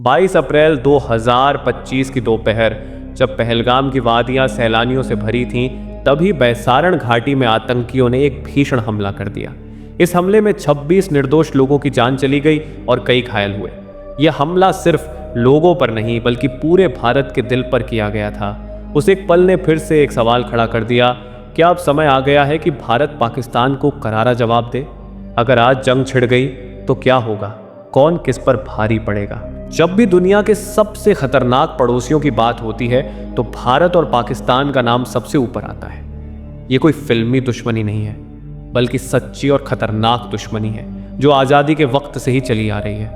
22 अप्रैल 2025 की दोपहर जब पहलगाम की वादियां सैलानियों से भरी थीं, तभी बैसारण घाटी में आतंकियों ने एक भीषण हमला कर दिया। इस हमले में 26 निर्दोष लोगों की जान चली गई और कई घायल हुए। यह हमला सिर्फ लोगों पर नहीं बल्कि पूरे भारत के दिल पर किया गया था। उस एक पल ने फिर से एक सवाल खड़ा कर दिया, क्या अब समय आ गया है कि भारत पाकिस्तान को करारा जवाब दे? अगर आज जंग छिड़ गई तो क्या होगा? कौन किस पर भारी पड़ेगा? जब भी दुनिया के सबसे खतरनाक पड़ोसियों की बात होती है तो भारत और पाकिस्तान का नाम सबसे ऊपर आता है। ये कोई फिल्मी दुश्मनी नहीं है, बल्कि सच्ची और खतरनाक दुश्मनी है जो आज़ादी के वक्त से ही चली आ रही है।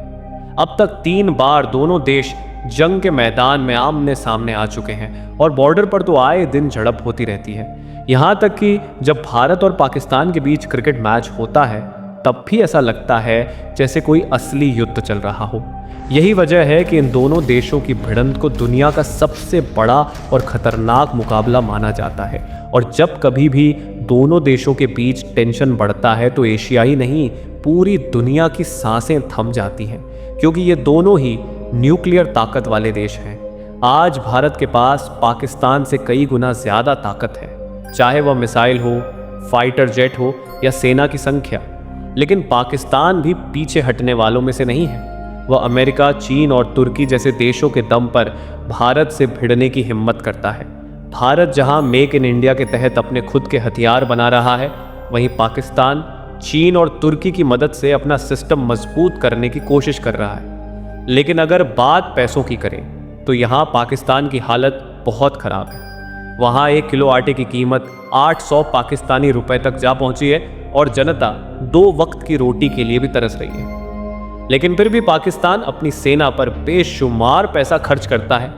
अब तक 3 बार दोनों देश जंग के मैदान में आमने सामने आ चुके हैं और बॉर्डर पर तो आए दिन झड़प होती रहती है। यहाँ तक कि जब भारत और पाकिस्तान के बीच क्रिकेट मैच होता है तब भी ऐसा लगता है जैसे कोई असली युद्ध चल रहा हो। यही वजह है कि इन दोनों देशों की भिड़ंत को दुनिया का सबसे बड़ा और खतरनाक मुकाबला माना जाता है। और जब कभी भी दोनों देशों के बीच टेंशन बढ़ता है तो एशियाई नहीं, पूरी दुनिया की सांसें थम जाती हैं, क्योंकि ये दोनों ही न्यूक्लियर ताकत वाले देश हैं। आज भारत के पास पाकिस्तान से कई गुना ज़्यादा ताकत है, चाहे वह मिसाइल हो, फाइटर जेट हो या सेना की संख्या। लेकिन पाकिस्तान भी पीछे हटने वालों में से नहीं है। वह अमेरिका, चीन और तुर्की जैसे देशों के दम पर भारत से भिड़ने की हिम्मत करता है। भारत जहां मेक इन इंडिया के तहत अपने खुद के हथियार बना रहा है, वहीं पाकिस्तान चीन और तुर्की की मदद से अपना सिस्टम मजबूत करने की कोशिश कर रहा है। लेकिन अगर बात पैसों की करें तो यहाँ पाकिस्तान की हालत बहुत ख़राब है। वहाँ 1 किलो आटे की कीमत 800 पाकिस्तानी रुपए तक जा पहुंची है और जनता 2 वक्त की रोटी के लिए भी तरस रही है। लेकिन फिर भी पाकिस्तान अपनी सेना पर बेशुमार पैसा खर्च करता है,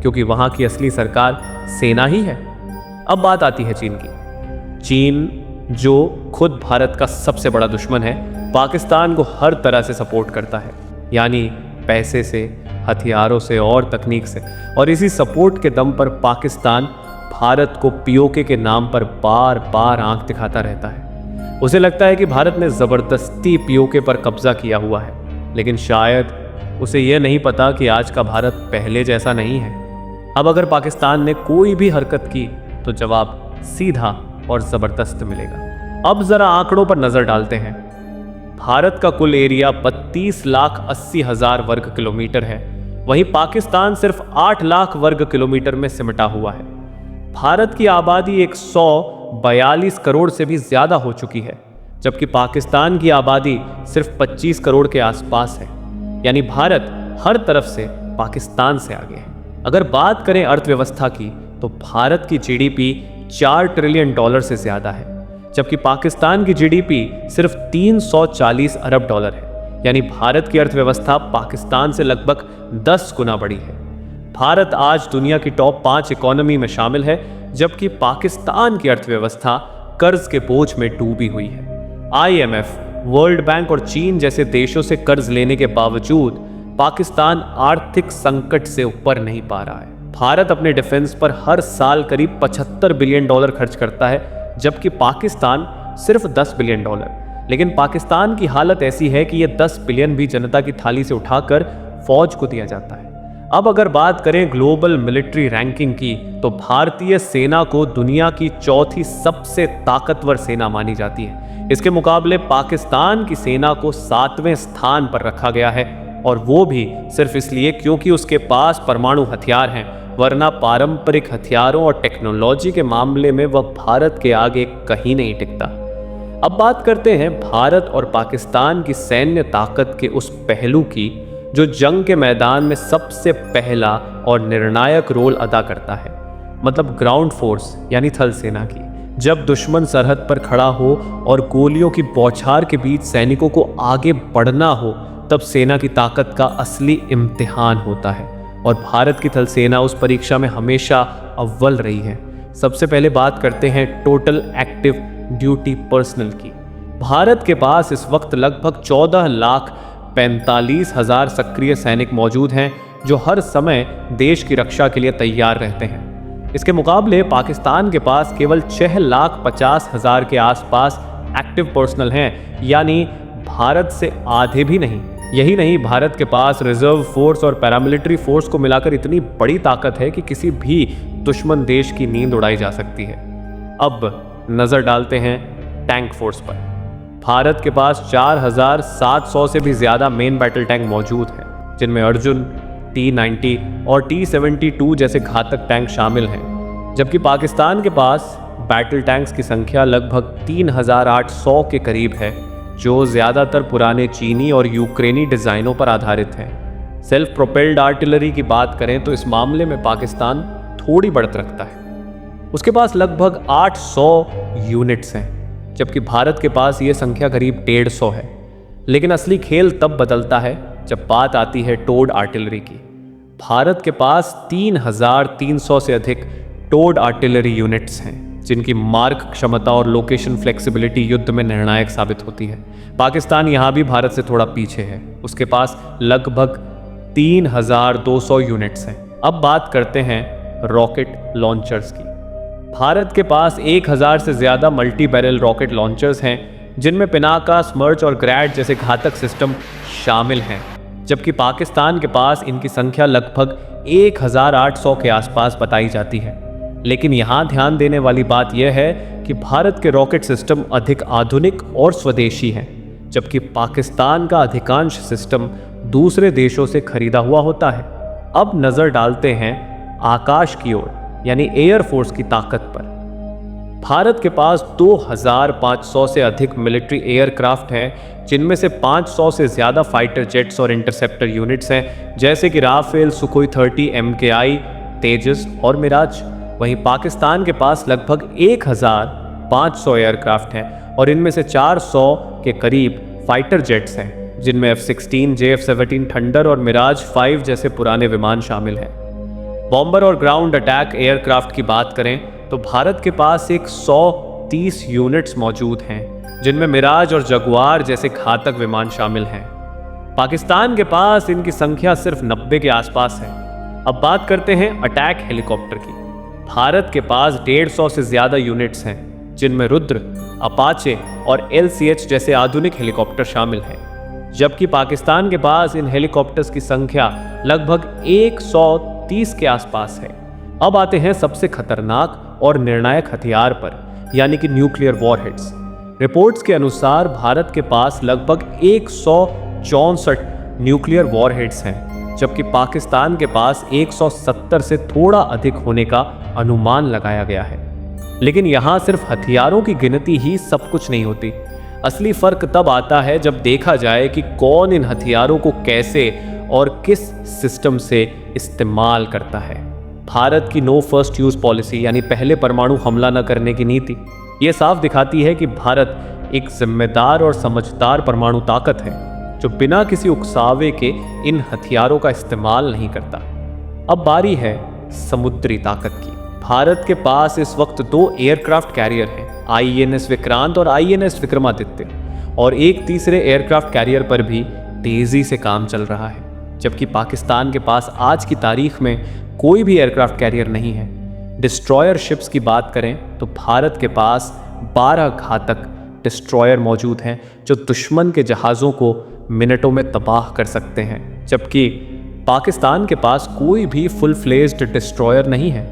क्योंकि वहाँ की असली सरकार सेना ही है। अब बात आती है चीन की। चीन जो खुद भारत का सबसे बड़ा दुश्मन है, पाकिस्तान को हर तरह से सपोर्ट करता है, यानी पैसे से, हथियारों से और तकनीक से। और इसी सपोर्ट के दम पर पाकिस्तान भारत को पीओके के नाम पर बार बार आंख दिखाता रहता है। उसे लगता है कि भारत ने ज़बरदस्ती पीओके पर कब्जा किया हुआ है, लेकिन शायद उसे यह नहीं पता कि आज का भारत पहले जैसा नहीं है। अब अगर पाकिस्तान ने कोई भी हरकत की तो जवाब सीधा और ज़बरदस्त मिलेगा। अब ज़रा आंकड़ों पर नज़र डालते हैं। भारत का कुल एरिया 32,80,000 वर्ग किलोमीटर है, वहीं पाकिस्तान सिर्फ 8 लाख वर्ग किलोमीटर में सिमटा हुआ है। भारत की आबादी 142 करोड़ से भी ज़्यादा हो चुकी है, जबकि पाकिस्तान की आबादी सिर्फ 25 करोड़ के आसपास है। यानी भारत हर तरफ से पाकिस्तान से आगे है। अगर बात करें अर्थव्यवस्था की तो भारत की जीडीपी $4 ट्रिलियन से ज़्यादा है, जबकि पाकिस्तान की जीडीपी सिर्फ $340 अरब है। यानी भारत की अर्थव्यवस्था पाकिस्तान से लगभग 10 गुना बड़ी है। भारत आज दुनिया की टॉप 5 इकोनॉमी में शामिल है, जबकि पाकिस्तान की अर्थव्यवस्था कर्ज के बोझ में डूबी हुई है। IMF, वर्ल्ड बैंक और चीन जैसे देशों से कर्ज लेने के बावजूद पाकिस्तान आर्थिक संकट से ऊपर नहीं पा रहा है। भारत अपने डिफेंस पर हर साल करीब $75 बिलियन खर्च करता है, जबकि पाकिस्तान सिर्फ $10 बिलियन। लेकिन पाकिस्तान की हालत ऐसी है कि यह 10 बिलियन भी जनता की थाली से उठाकर फौज को दिया जाता है। अब अगर बात करें ग्लोबल मिलिट्री रैंकिंग की तो भारतीय सेना को दुनिया की 4थी सबसे ताकतवर सेना मानी जाती है। इसके मुकाबले पाकिस्तान की सेना को 7वें स्थान पर रखा गया है, और वो भी सिर्फ इसलिए क्योंकि उसके पास परमाणु हथियार हैं, वरना पारंपरिक हथियारों और टेक्नोलॉजी के मामले में वह भारत के आगे कहीं नहीं टिकता। अब बात करते हैं भारत और पाकिस्तान की सैन्य ताकत के उस पहलू की जो जंग के मैदान में सबसे पहला और निर्णायक रोल अदा करता है, मतलब ग्राउंड फोर्स यानी थल सेना की। जब दुश्मन सरहद पर खड़ा हो और गोलियों की बौछार के बीच सैनिकों को आगे बढ़ना हो, तब सेना की ताकत का असली इम्तिहान होता है। और भारत की थल सेना उस परीक्षा में हमेशा अव्वल रही है। सबसे पहले बात करते हैं टोटल एक्टिव ड्यूटी पर्सनल की। भारत के पास इस वक्त लगभग 14,45,000 सक्रिय सैनिक मौजूद हैं, जो हर समय देश की रक्षा के लिए तैयार रहते हैं। इसके मुकाबले पाकिस्तान के पास केवल 6,50,000 के आसपास एक्टिव पर्सनल हैं, यानी भारत से आधे भी नहीं। यही नहीं, भारत के पास रिजर्व फोर्स और पैरामिलिट्री फोर्स को मिलाकर इतनी बड़ी ताकत है कि किसी भी दुश्मन देश की नींद उड़ाई जा सकती है। अब नजर डालते हैं टैंक फोर्स पर। भारत के पास 4700 से भी ज्यादा मेन बैटल टैंक मौजूद हैं, जिनमें अर्जुन, T-90 और T-72 जैसे घातक टैंक शामिल हैं, जबकि पाकिस्तान के पास बैटल टैंक्स की संख्या लगभग 3800 के करीब है, जो ज़्यादातर पुराने चीनी और यूक्रेनी डिज़ाइनों पर आधारित हैं। सेल्फ प्रोपेल्ड आर्टिलरी की बात करें तो इस मामले में पाकिस्तान थोड़ी बढ़त रखता है। उसके पास लगभग 800 यूनिट्स हैं, जबकि भारत के पास ये संख्या करीब 150 है। लेकिन असली खेल तब बदलता है जब बात आती है टोड आर्टिलरी की। भारत के पास 3300 से अधिक टोड आर्टिलरी यूनिट्स हैं, जिनकी मार्क क्षमता और लोकेशन फ्लेक्सिबिलिटी युद्ध में निर्णायक साबित होती है। पाकिस्तान यहाँ भी भारत से थोड़ा पीछे है, उसके पास लगभग 3200 यूनिट्स हैं। अब बात करते हैं रॉकेट लॉन्चर्स की। भारत के पास 1000 से ज़्यादा मल्टी बैरल रॉकेट लॉन्चर्स हैं, जिनमें पिनाका, स्मर्च और ग्रैड जैसे घातक सिस्टम शामिल हैं, जबकि पाकिस्तान के पास इनकी संख्या लगभग 1800 के आसपास बताई जाती है। लेकिन यहाँ ध्यान देने वाली बात यह है कि भारत के रॉकेट सिस्टम अधिक आधुनिक और स्वदेशी हैं, जबकि पाकिस्तान का अधिकांश सिस्टम दूसरे देशों से खरीदा हुआ होता है। अब नज़र डालते हैं आकाश की ओर, यानी एयर फोर्स की ताकत पर। भारत के पास 2500 से अधिक मिलिट्री एयरक्राफ्ट हैं, जिनमें से 500 से ज़्यादा फाइटर जेट्स और इंटरसेप्टर यूनिट्स हैं, जैसे कि राफेल, सुखोई 30, MKI, तेजस और मिराज। वहीं पाकिस्तान के पास लगभग 1500 एयरक्राफ्ट हैं और इनमें से 400 के करीब फाइटर जेट्स हैं, जिनमें F-16, JF-17 थंडर और मिराज 5 जैसे पुराने विमान शामिल हैं। बॉम्बर और ग्राउंड अटैक एयरक्राफ्ट की बात करें तो भारत के पास 130 यूनिट्स मौजूद हैं, जिनमें मिराज और जगुआर जैसे घातक विमान शामिल हैं। पाकिस्तान के पास इनकी संख्या सिर्फ 90 के आसपास है। अब बात करते हैं अटैक हेलीकॉप्टर की। भारत के पास 150 से ज़्यादा यूनिट्स हैं, जिनमें रुद्र, अपाचे और LCH जैसे आधुनिक हेलीकॉप्टर शामिल हैं, जबकि पाकिस्तान के पास इन हेलीकॉप्टर्स की संख्या लगभग 130 के आसपास है। अब आते हैं सबसे खतरनाक और निर्णायक हथियार पर, यानी कि न्यूक्लियर वॉरहेड्स। रिपोर्ट्स के अनुसार भारत के पास लगभग 164 न्यूक्लियर वॉरहेड्स हैं, जबकि पाकिस्तान के पास 170 से थोड़ा अधिक होने का अनुमान लगाया गया है। लेकिन यहाँ सिर्फ हथियारों की गिनती ही सब कुछ नहीं होती। असली फर्क तब आता है जब देखा जाए कि कौन इन हथियारों को कैसे और किस सिस्टम से इस्तेमाल करता है। भारत की नो फर्स्ट यूज पॉलिसी, यानी पहले परमाणु हमला न करने की नीति, ये साफ दिखाती है कि भारत एक जिम्मेदार और समझदार परमाणु ताकत है, जो बिना किसी उकसावे के इन हथियारों का इस्तेमाल नहीं करता। अब बारी है समुद्री ताकत की। भारत के पास इस वक्त 2 एयरक्राफ्ट कैरियर हैं, INS विक्रांत और INS विक्रमादित्य, और एक तीसरे एयरक्राफ्ट कैरियर पर भी तेजी से काम चल रहा है, जबकि पाकिस्तान के पास आज की तारीख में कोई भी एयरक्राफ्ट कैरियर नहीं है। डिस्ट्रॉयर शिप्स की बात करें तो भारत के पास 12 घातक डिस्ट्रॉयर मौजूद हैं, जो दुश्मन के जहाज़ों को मिनटों में तबाह कर सकते हैं, जबकि पाकिस्तान के पास कोई भी फुल फ्लेज्ड डिस्ट्रॉयर नहीं है।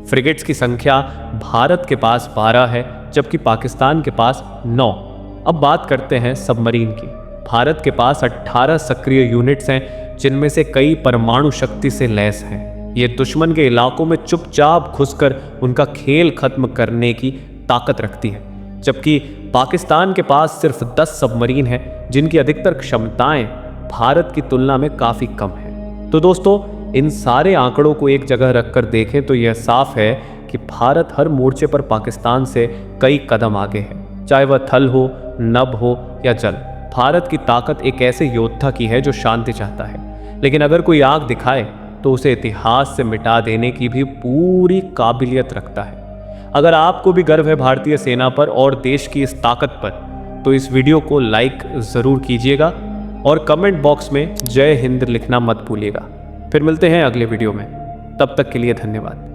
फ्रिगेट्स की संख्या भारत के पास 12 है, जबकि पाकिस्तान के पास 9। अब बात करते हैं सबमरीन की। भारत के पास 18 सक्रिय यूनिट्स हैं, जिनमें से कई परमाणु शक्ति से लैस हैं। ये दुश्मन के इलाकों में चुपचाप घुसकर उनका खेल खत्म करने की ताकत रखती है, जबकि पाकिस्तान के पास सिर्फ 10 सबमरीन हैं, जिनकी अधिकतर क्षमताएं भारत की तुलना में काफ़ी कम हैं। तो दोस्तों, इन सारे आंकड़ों को एक जगह रखकर देखें तो यह साफ है कि भारत हर मोर्चे पर पाकिस्तान से कई कदम आगे है। चाहे वह थल हो, नभ हो या जल, भारत की ताकत एक ऐसे योद्धा की है जो शांति चाहता है, लेकिन अगर कोई आग दिखाए तो उसे इतिहास से मिटा देने की भी पूरी काबिलियत रखता है। अगर आपको भी गर्व है भारतीय सेना पर और देश की इस ताकत पर, तो इस वीडियो को लाइक ज़रूर कीजिएगा और कमेंट बॉक्स में जय हिंद लिखना मत भूलिएगा। फिर मिलते हैं अगले वीडियो में, तब तक के लिए धन्यवाद।